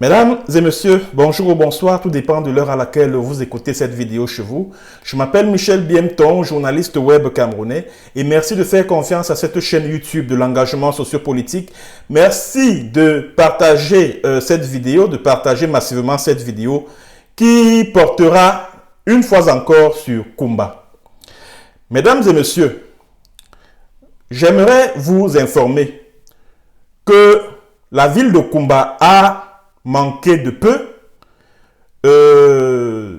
Mesdames et messieurs, bonjour ou bonsoir, tout dépend de l'heure à laquelle vous écoutez cette vidéo chez vous. Je m'appelle Michel Biemton, journaliste web camerounais, et merci de faire confiance à cette chaîne YouTube de l'engagement sociopolitique. Merci de partager cette vidéo, de partager massivement cette vidéo qui portera une fois encore sur Kumba. Mesdames et messieurs, j'aimerais vous informer que la ville de Kumba a manqué de peu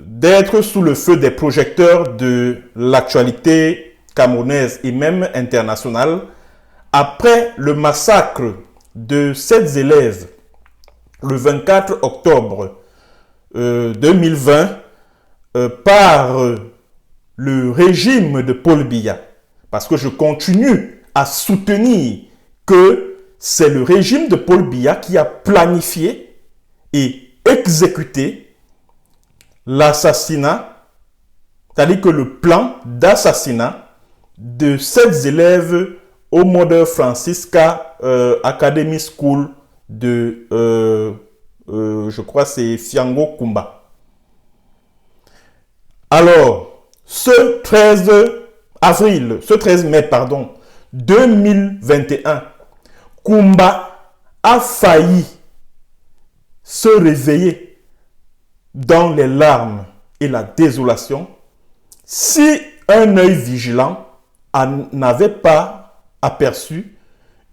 d'être sous le feu des projecteurs de l'actualité camerounaise et même internationale après le massacre de 7 élèves le 24 octobre 2020 par le régime de Paul Biya. Parce que je continue à soutenir que c'est le régime de Paul Biya qui a planifié et exécuté l'assassinat, c'est-à-dire que le plan d'assassinat de 7 élèves au Mother Francisca Academy School de, je crois c'est Fiango Kumba. Alors, ce 13 mai, pardon, 2021, Kumba a failli se réveiller dans les larmes et la désolation si un œil vigilant n'avait pas aperçu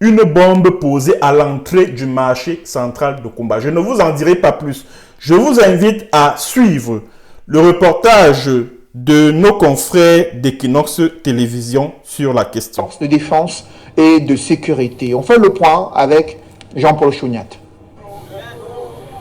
une bombe posée à l'entrée du marché central de Kumba. Je ne vous en dirai pas plus. Je vous invite à suivre le reportage de nos confrères d'Equinox Télévision sur la question. Forces de défense et de sécurité. On fait le point avec Jean-Paul Chouniat.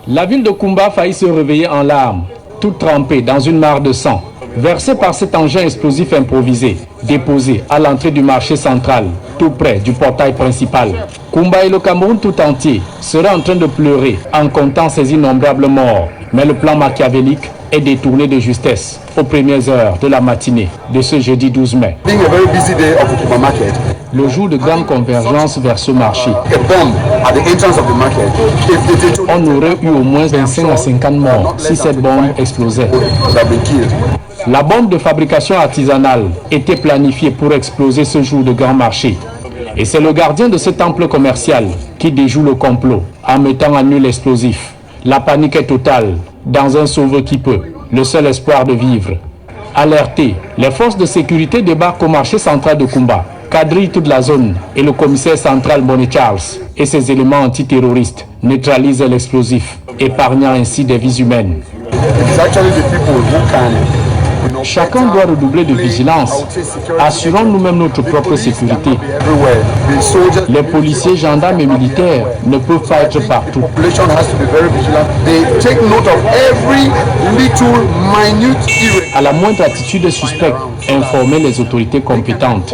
La ville de Kumba a failli se réveiller en larmes, toute trempée dans une mare de sang, versée par cet engin explosif improvisé, déposé à l'entrée du marché central, tout près du portail principal. Kumba et le Cameroun tout entier seraient en train de pleurer en comptant ces innombrables morts. Mais le plan machiavélique est détourné de justesse aux premières heures de la matinée de ce jeudi 12 mai. Le jour de grande convergence vers ce marché. On aurait eu au moins 25 à 50 morts si cette bombe explosait. La bombe de fabrication artisanale était planifiée pour exploser ce jour de grand marché. Et c'est le gardien de ce temple commercial qui déjoue le complot en mettant à nu l'explosif. La panique est totale dans un sauveur qui peut, le seul espoir de vivre. Alertés, les forces de sécurité débarquent au marché central de Kumba, quadrillent toute la zone et le commissaire central Bonnie Charles et ses éléments antiterroristes neutralisent l'explosif, épargnant ainsi des vies humaines. Chacun doit redoubler de vigilance, assurant nous-mêmes notre propre sécurité. Les policiers, gendarmes et militaires ne peuvent pas être partout. À la moindre attitude suspecte, informer les autorités compétentes.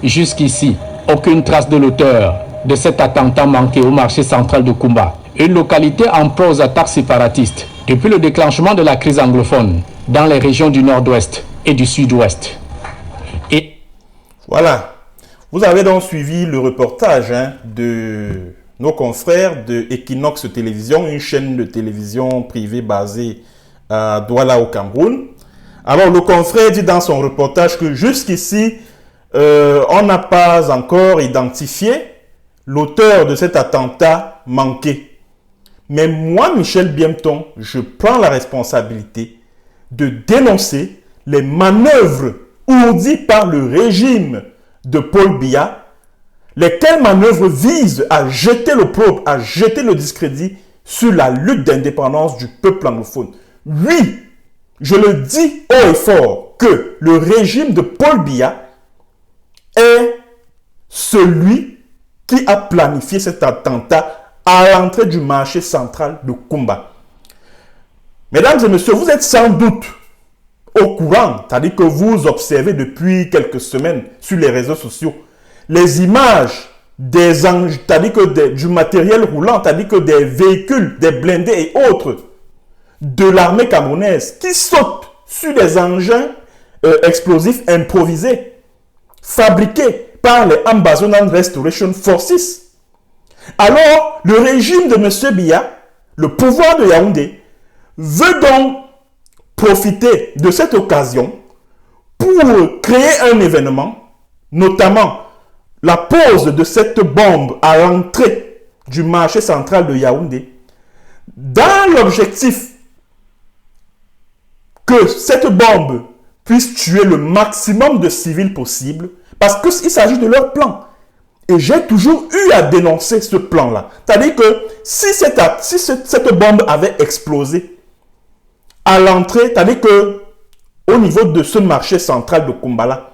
Jusqu'ici, aucune trace de l'auteur de cet attentat manqué au marché central de Kumba, une localité en proie aux attaques séparatistes depuis le déclenchement de la crise anglophone dans les régions du nord-ouest et du sud-ouest. Et voilà, vous avez donc suivi le reportage de nos confrères de Equinox Télévision, une chaîne de télévision privée basée à Douala au Cameroun. Alors le confrère dit dans son reportage que jusqu'ici, on n'a pas encore identifié l'auteur de cet attentat manqué. Mais moi, Michel Biemton, je prends la responsabilité de dénoncer les manœuvres ourdies par le régime de Paul Biya, lesquelles manœuvres visent à jeter l'opprobre, à jeter le discrédit sur la lutte d'indépendance du peuple anglophone. Oui, je le dis haut et fort que le régime de Paul Biya est celui qui a planifié cet attentat à l'entrée du marché central de Kumba. Mesdames et messieurs, vous êtes sans doute au courant, c'est-à-dire que vous observez depuis quelques semaines sur les réseaux sociaux les images des engins, c'est-à-dire que du matériel roulant, c'est-à-dire que des véhicules, des blindés et autres de l'armée camerounaise qui sautent sur des engins explosifs improvisés fabriqués par les Ambazonan Restoration Forces. Alors, le régime de M. Biya, le pouvoir de Yaoundé, veut donc profiter de cette occasion pour créer un événement, notamment la pose de cette bombe à l'entrée du marché central de Yaoundé, dans l'objectif que cette bombe puisse tuer le maximum de civils possible, parce qu'il s'agit de leur plan. Et j'ai toujours eu à dénoncer ce plan-là. C'est-à-dire que si cette bombe avait explosé à l'entrée, c'est-à-dire que au niveau de ce marché central de Kumbala,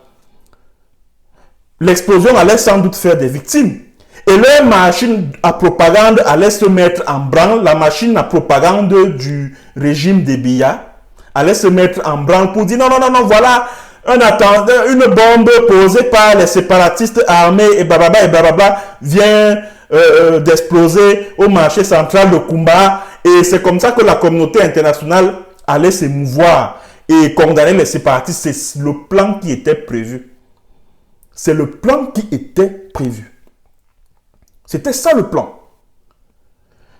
l'explosion allait sans doute faire des victimes. Et leur machine à propagande allait se mettre en branle. La machine à propagande du régime des Biya allait se mettre en branle pour dire non, non, non, non, voilà une bombe posée par les séparatistes armés et blablabla vient d'exploser au marché central de Kumba. Et c'est comme ça que la communauté internationale allait s'émouvoir et condamner les séparatistes. C'est le plan qui était prévu. C'est le plan qui était prévu. C'était ça le plan.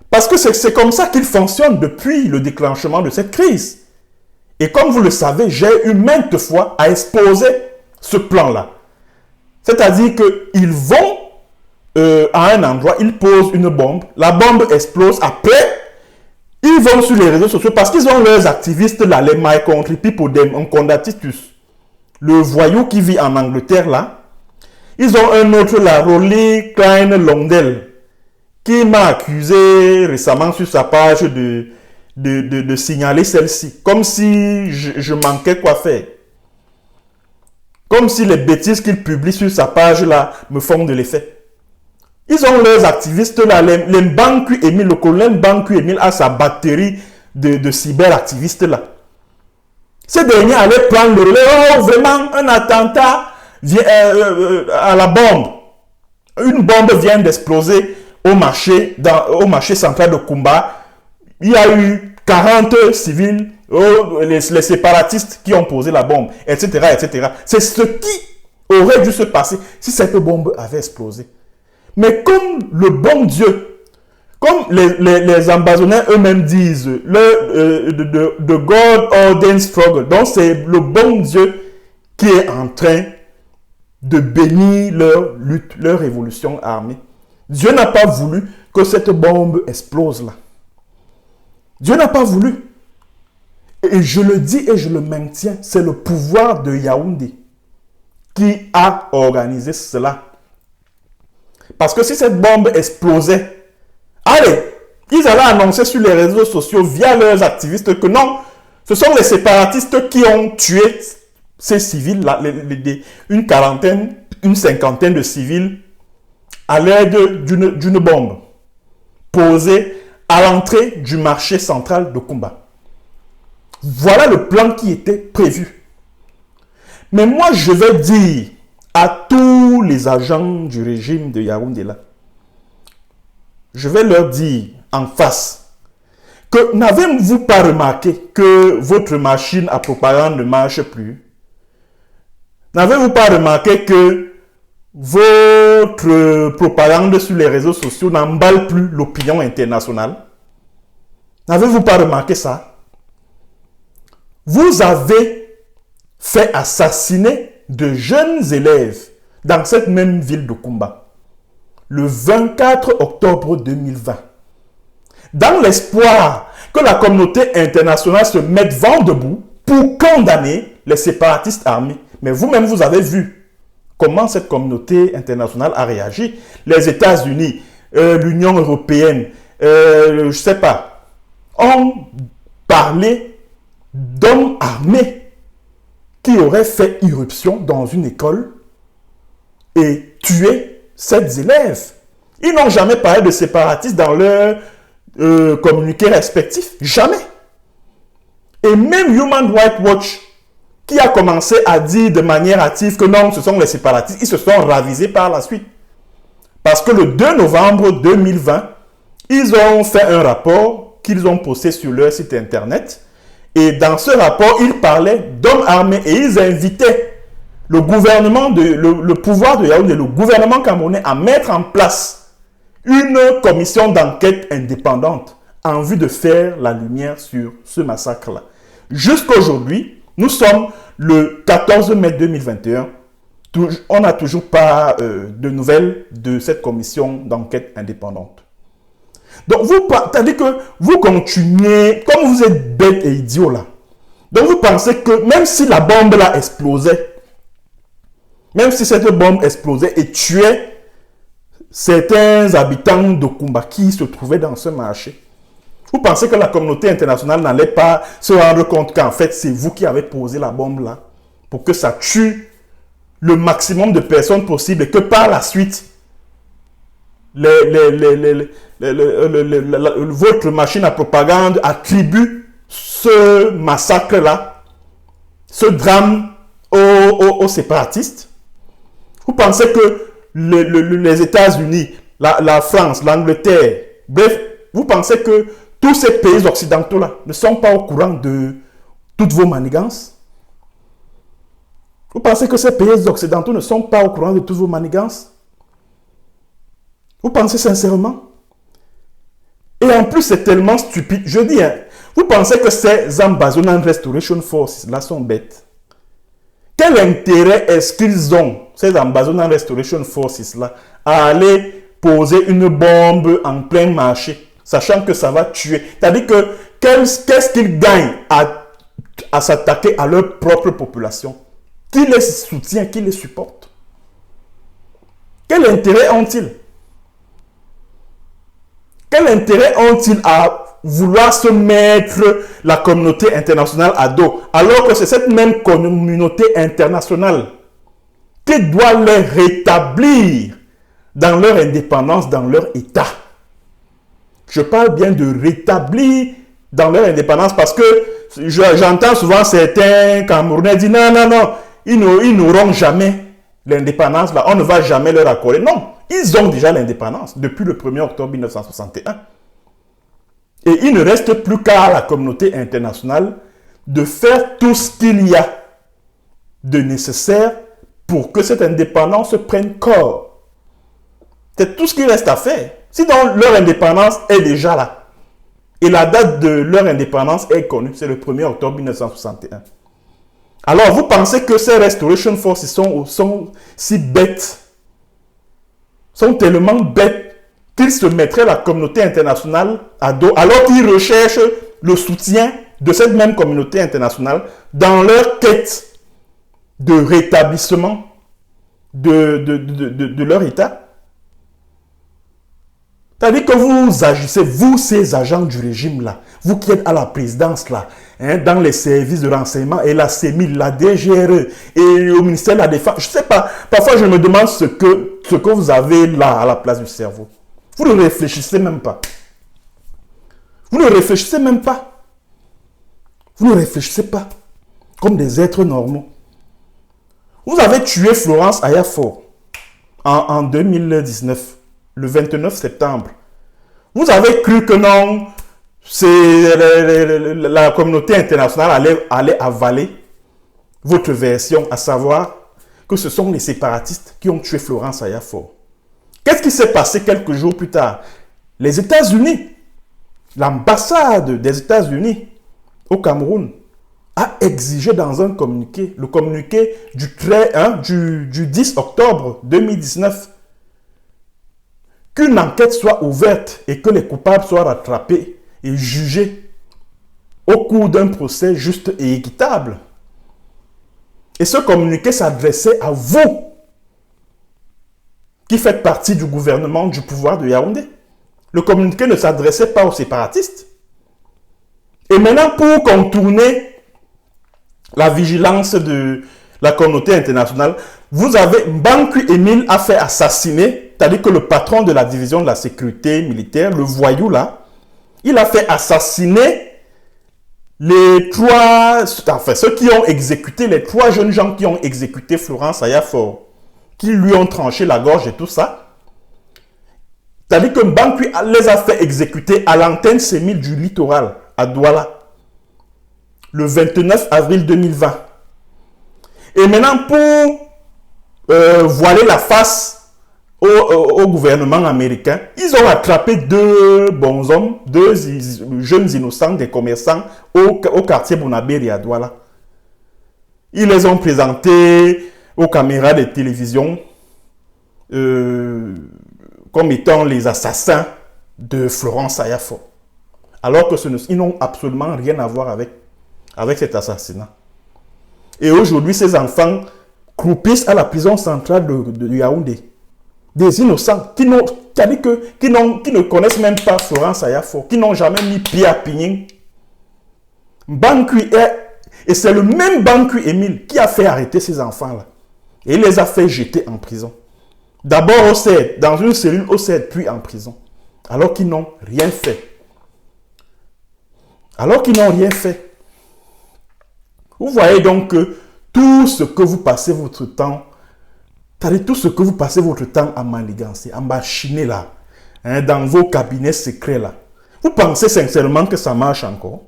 Parce que c'est comme ça qu'il fonctionne depuis le déclenchement de cette crise. Et comme vous le savez, j'ai eu maintes fois à exposer ce plan-là. C'est-à-dire qu'ils vont à un endroit, ils posent une bombe, la bombe explose, après, ils vont sur les réseaux sociaux parce qu'ils ont leurs activistes là, les My Country People, Nkonda-Titus, le voyou qui vit en Angleterre là. Ils ont un autre là, Rolly Klein Longdell, qui m'a accusé récemment sur sa page de signaler celle-ci. Comme si je manquais quoi faire. Comme si les bêtises qu'il publie sur sa page là me font de l'effet. Ils ont leurs activistes là, les Banku Emile, le colonel Banku Emile a sa batterie de cyberactivistes là. Ces derniers allaient prendre le relais. Oh, vraiment, un attentat à la bombe. Une bombe vient d'exploser au marché central de Kumba. Il y a eu 40 civils, les séparatistes qui ont posé la bombe, etc., etc. C'est ce qui aurait dû se passer si cette bombe avait explosé. Mais comme le bon Dieu, comme les ambazonnais eux-mêmes disent, the God ordained struggle, donc c'est le bon Dieu qui est en train de bénir leur lutte, leur révolution armée. Dieu n'a pas voulu que cette bombe explose là. Dieu n'a pas voulu. Et je le dis et je le maintiens, c'est le pouvoir de Yaoundé qui a organisé cela. Parce que si cette bombe explosait, allez, ils allaient annoncer sur les réseaux sociaux via leurs activistes que non, ce sont les séparatistes qui ont tué ces civils, là, une quarantaine, une cinquantaine de civils à l'aide d'une bombe posée à l'entrée du marché central de Kumba. Voilà le plan qui était prévu. Mais moi, je vais dire à tous les agents du régime de Yaoundé là, je vais leur dire en face que n'avez-vous pas remarqué que votre machine à propagande ne marche plus? N'avez-vous pas remarqué que votre propagande sur les réseaux sociaux n'emballe plus l'opinion internationale? N'avez-vous pas remarqué ça? Vous avez fait assassiner de jeunes élèves dans cette même ville de Kumba le 24 octobre 2020. Dans l'espoir que la communauté internationale se mette vent debout pour condamner les séparatistes armés. Mais vous-même, vous avez vu comment cette communauté internationale a réagi. Les États-Unis, l'Union européenne, je ne sais pas, ont parlé d'hommes armés qui auraient fait irruption dans une école et tué 7 élèves. Ils n'ont jamais parlé de séparatistes dans leurs communiqués respectifs. Jamais. Et même Human Rights Watch, qui a commencé à dire de manière hâtive que non, ce sont les séparatistes, ils se sont ravisés par la suite. Parce que le 2 novembre 2020, ils ont fait un rapport qu'ils ont posté sur leur site internet. Et dans ce rapport, ils parlaient d'hommes armés et ils invitaient le gouvernement, le pouvoir de Yaoundé, le gouvernement camerounais à mettre en place une commission d'enquête indépendante en vue de faire la lumière sur ce massacre-là. Jusqu'à aujourd'hui, nous sommes le 14 mai 2021. On n'a toujours pas de nouvelles de cette commission d'enquête indépendante. Donc, c'est-à-dire que vous continuez, comme vous êtes bête et idiot là, donc vous pensez que même si la bombe là explosait, même si cette bombe explosait et tuait certains habitants de Kumba qui se trouvaient dans ce marché, vous pensez que la communauté internationale n'allait pas se rendre compte qu'en fait c'est vous qui avez posé la bombe là pour que ça tue le maximum de personnes possible et que par la suite votre machine à propagande attribue ce massacre là, ce drame aux séparatistes? Vous pensez que les États-Unis, la France, l'Angleterre, bref, vous pensez que tous ces pays occidentaux-là ne sont pas au courant de toutes vos manigances? Vous pensez que ces pays occidentaux ne sont pas au courant de toutes vos manigances? Vous pensez sincèrement? Et en plus, c'est tellement stupide. Je dis, hein, vous pensez que ces Ambazonan Restoration Forces-là sont bêtes? Quel intérêt est-ce qu'ils ont, ces Ambazonan Restoration Forces-là, à aller poser une bombe en plein marché, sachant que ça va tuer? C'est-à-dire que qu'est-ce qu'ils gagnent à s'attaquer à leur propre population? Qui les soutient, qui les supporte? Quel intérêt ont-ils? Quel intérêt ont-ils à vouloir se mettre la communauté internationale à dos, alors que c'est cette même communauté internationale qui doit les rétablir dans leur indépendance, dans leur État? Je parle bien de rétablir dans leur indépendance parce que j'entends souvent certains Camerounais dire non, ils n'auront jamais l'indépendance, là, on ne va jamais leur accorder. Non, ils ont déjà l'indépendance depuis le 1er octobre 1961. Et il ne reste plus qu'à la communauté internationale de faire tout ce qu'il y a de nécessaire pour que cette indépendance prenne corps. C'est tout ce qu'il reste à faire. Sinon, leur indépendance est déjà là. Et la date de leur indépendance est connue, c'est le 1er octobre 1961. Alors, vous pensez que ces Restoration Forces sont si bêtes, sont tellement bêtes qu'ils se mettraient la communauté internationale à dos, alors qu'ils recherchent le soutien de cette même communauté internationale dans leur quête de rétablissement de leur État? C'est-à-dire que vous agissez, vous, ces agents du régime-là, vous qui êtes à la présidence, là, hein, dans les services de renseignement et la CEMIL, la DGRE et au ministère de la Défense, je ne sais pas, parfois je me demande ce que vous avez là à la place du cerveau. Vous ne réfléchissez même pas. Vous ne réfléchissez même pas. Vous ne réfléchissez pas comme des êtres normaux. Vous avez tué Florence Ayafor en 2019. Le 29 septembre. Vous avez cru que non, la communauté internationale allait avaler votre version, à savoir que ce sont les séparatistes qui ont tué Florence Ayafor. Qu'est-ce qui s'est passé quelques jours plus tard? Les États-Unis, l'ambassade des États-Unis au Cameroun a exigé dans un communiqué, le communiqué du 10 octobre 2019, qu'une enquête soit ouverte et que les coupables soient rattrapés et jugés au cours d'un procès juste et équitable. Et ce communiqué s'adressait à vous, qui faites partie du gouvernement du pouvoir de Yaoundé. Le communiqué ne s'adressait pas aux séparatistes. Et maintenant, pour contourner la vigilance de la communauté internationale, vous avez Mbankwi Émile a fait assassiner, c'est-à-dire que le patron de la division de la sécurité militaire, le voyou là, il a fait assassiner ceux qui ont exécuté, les 3 jeunes gens qui ont exécuté Florence Ayafor, qui lui ont tranché la gorge et tout ça. C'est-à-dire que Mbankwi les a fait exécuter à l'antenne sémile du littoral, à Douala, le 29 avril 2020. Et maintenant, pour voiler la face au gouvernement américain. Ils ont attrapé deux bons hommes, deux jeunes innocents, des commerçants au quartier Bonaberi à Douala. Ils les ont présentés aux caméras de télévision comme étant les assassins de Florence Ayafo. Alors que ils n'ont absolument rien à voir avec cet assassinat. Et aujourd'hui, ces enfants croupissent à la prison centrale de Yaoundé. Des innocents qui ne connaissent même pas Florence Ayafo, qui n'ont jamais mis pied à Pigning. Et c'est le même Banqui Émile qui a fait arrêter ces enfants-là. Et il les a fait jeter en prison. D'abord au CED, dans une cellule au CED, puis en prison. Alors qu'ils n'ont rien fait. Alors qu'ils n'ont rien fait. Vous voyez donc que tout ce que vous passez votre temps, tout ce que vous passez votre temps à manigancer, à machiner là, hein, dans vos cabinets secrets là, vous pensez sincèrement que ça marche encore?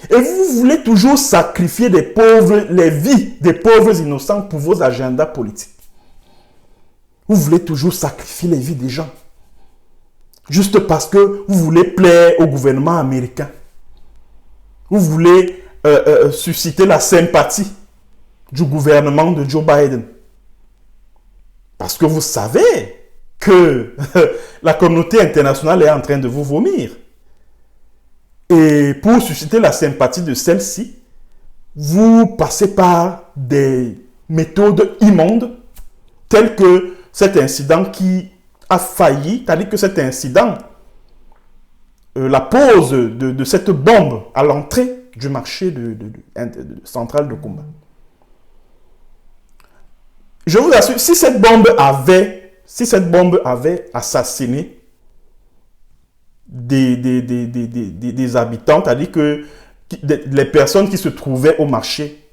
Et vous voulez toujours sacrifier les vies des pauvres innocents pour vos agendas politiques. Vous voulez toujours sacrifier les vies des gens. Juste parce que vous voulez plaire au gouvernement américain. Vous voulez susciter la sympathie du gouvernement de Joe Biden. Parce que vous savez que la communauté internationale est en train de vous vomir. Et pour susciter la sympathie de celle-ci, vous passez par des méthodes immondes, telles que cet incident qui a failli, c'est-à-dire que cet incident, la pose de cette bombe à l'entrée du marché central de Kumba. Je vous assure, si cette bombe avait assassiné des habitants, c'est-à-dire que les personnes qui se trouvaient au marché,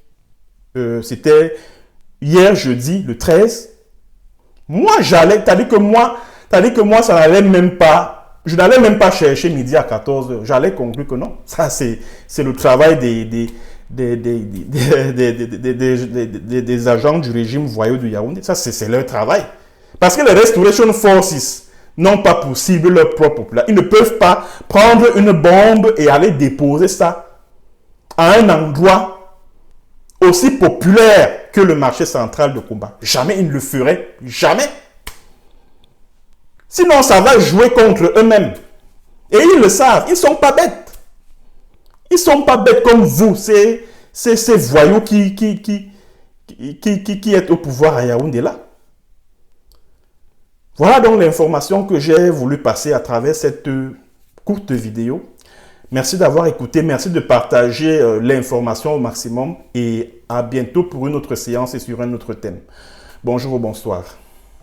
c'était hier jeudi, le 13, moi j'allais, c'est-à-dire que moi ça n'allait même pas, je n'allais même pas chercher midi à 14h, j'allais conclure que non, ça c'est le travail des agents du régime voyou de Yaoundé, ça c'est leur travail. Parce que les Restoration Forces n'ont pas possible leur propre population. Ils ne peuvent pas prendre une bombe et aller déposer ça à un endroit aussi populaire que le marché central de Kumba. Jamais ils ne le feraient. Jamais. Sinon, ça va jouer contre eux-mêmes. Et ils le savent. Ils ne sont pas bêtes. Ils ne sont pas bêtes comme vous. Ces voyous qui est au pouvoir à Yaoundé là. Voilà donc l'information que j'ai voulu passer à travers cette courte vidéo. Merci d'avoir écouté, merci de partager l'information au maximum et à bientôt pour une autre séance et sur un autre thème. Bonjour ou bonsoir.